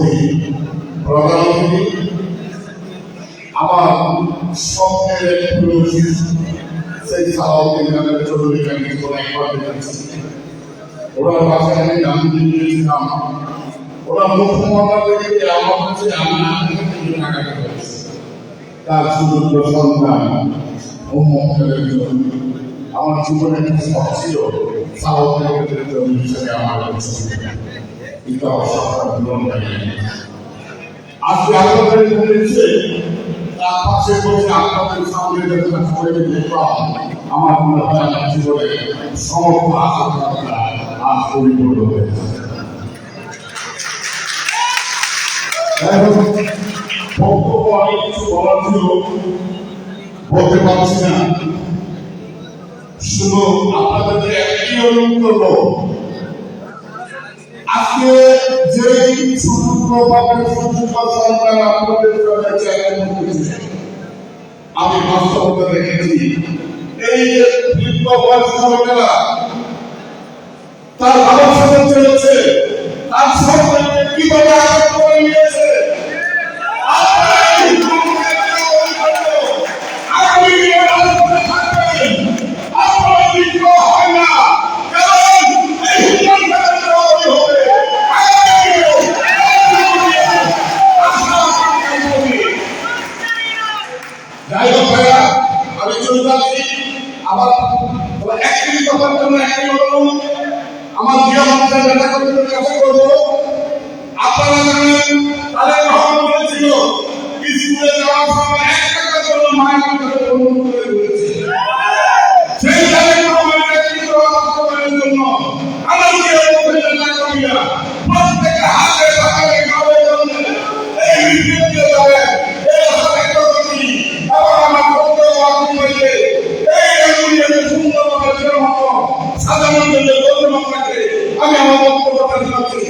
অতিথি, প্রধান অতিথি, আমার স্বপ্নের সেই সালাউদ্দিন খানের চৌধুরীকে আমি একবার দেখেছি। ওনার বাসায় আমি গান দিয়েছিলাম। ওরা মুখ্যমন্ত্রী আমার কাছে টাকা করেছে। তার সুযোগ্য সন্তান আমার জীবনে একটা শখ ছিল সালাউদ্দিন হিসেবে আমার কিন্তু আজকে আপনাদের বলেছে তার পাশে বসে আপনাদের সামনে দেখলাম আমার মনে হয় আমার জীবনে সমস্ত আশা আজ পরিপূর্ণ হয়েছে। বক্তব্য অনেক কিছু বলার ছিল, বলতে পারছি না। শুধু আপনাদেরকে একটি অনুরোধ করব, আজকে যে সরকার আপনাদের চ্যালেঞ্জ করেছে, আমি বাস্তবতা দেখেছি। এই সরকার তার ভারত সরকার চলেছে, তার সরকার কিভাবে আঘাত করে নিয়েছে আমার গৃহমন্ত্রী নেতা কর্মীদের কাছে করবো, আপনারা জানেন তাদের গ্রহণ করেছিল স্কুলে যাওয়ার সময় 1 টাকার জন্য মায়ের কাছে অনুরোধ করে বলেছে। সেই তাদের গ্রহণের নেতৃত্ব বাস্তবায়নের জন্য আমার গৃহমন্ত্রী নেতা কর্মীরা প্রত্যেকের হাতে টাকাকে খাওয়ার জন্য এই বিদ্যুৎ যাবেন, এই হাতে কর্মী এবং আমার বক্তব্য আপনি বললে এই রাজনীতিকে সুন্দরভাবে জনমত সাধারণ জন্য আমি আমার বক্তব্য রাখছি।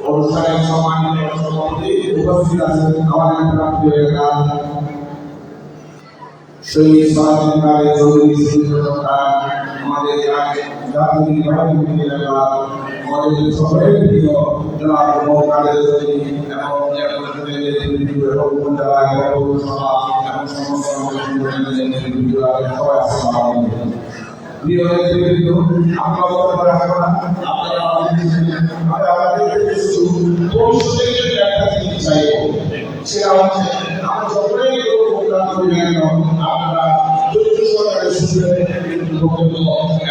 অনুষ্ঠানের সম্মানিত সভাপতি উপস্থিত আছেন শহীদ সরাসরি চৌধুরী আমাদের জাতীয় আমাদের সকলের প্রিয় জনাব মহকালের এবং উপজেলা পৌরসভা এবং সমস্ত প্রিয় নেতৃবৃন্দ, আপনারা সেটা হচ্ছে আমরা সকলেই প্রোগ্রাম করি না কেন আপনারা যুক্ত সরকারের সুবিধা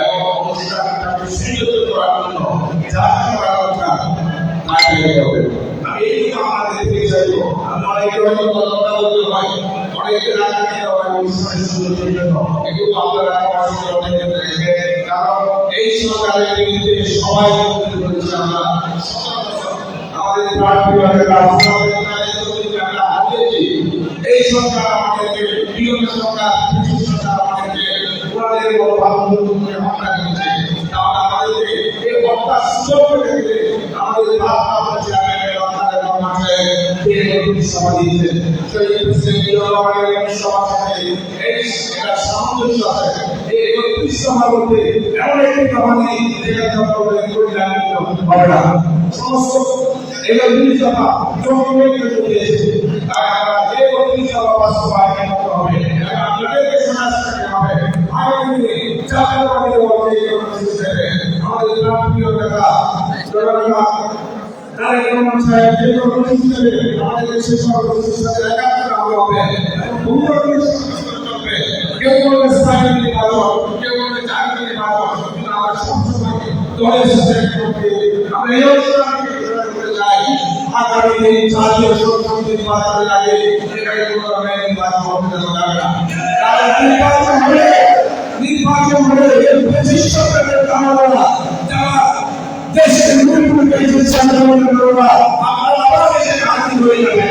এবং অনুষ্ঠানটাকে সুযোগ করার জন্য যা করা দরকার তাই হবে। আমি এই জন্য আপনাদের দেখতে চাইবো, আমি অনেকে হয়তো কথা বলতে হয়, অনেকে রাজনীতি অনুষ্ঠানের সুযোগের জন্য কিন্তু আপনারা কারণ এই সরকারের বিরুদ্ধে সবাই করেছে। আমরা আমাদের এই সরকার আমাদেরকে প্রিয় সরকার আমাদেরকে হত্যা করেছে। আমাদেরকে এই হত্যার সুযোগ করে দিলে আমাদের সভা দিয়েছেন সামঞ্জস্য আছে। এই 31 সভার মধ্যে এমন একটি সভা নেই যেখানে হবে না। সমস্ত এগুলো 2 সভা দিয়েছে। এই 31 সভা বাস্তবায়ন করতে হবে, আপনাদেরকে সমাজ করতে হবে। আগামী দিনে জাতীয়তাবাদী আমাদের প্রিয় নেতা আমাদের দেশের সর্বশ্রেষ্ঠ একাত্তর হবে। আমরা এই অনুষ্ঠানকে করতে চাই আগামী দিন জাতীয় সংসদ নির্বাচনের আগে এখানে কোনো ধরনের নির্বাচন হতে দেওয়া যাবে না। কারণ নির্বাচন হলে বিশিষ্ট কামারা যারা দেশের মুখে আপনারা আবার দেশে হাজির হয়ে যাবে।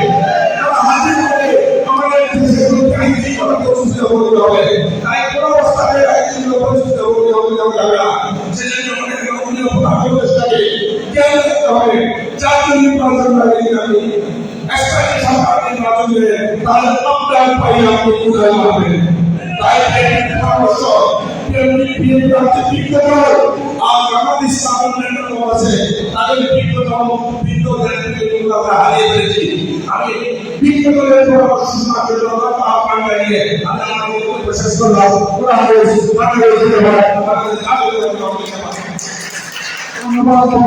তারা হাজির হয়ে আমাদের দেশের আইনশৃঙ্খলা পরিস্থিতি হতে হবে। তাই কোনো অবস্থায় আইনশৃঙ্খলা পরিস্থিতি হতে যাবে না। সেজন্য আমাদের গণতন্ত্রের প্রচেষ্টাকে জ্ঞান রাখতে হবে। জাতীয় নির্বাচন আগে আমি একটা সরকার নির্বাচন দিয়ে তাদের আপনার পাই আপনি কোথায় পাবেন। তাই পরামর্শ তাদের হারিয়ে ফেলেছি। আমি বিজ্ঞদের পরামর্শ আহ্বান জানিয়ে শেষ করলাম।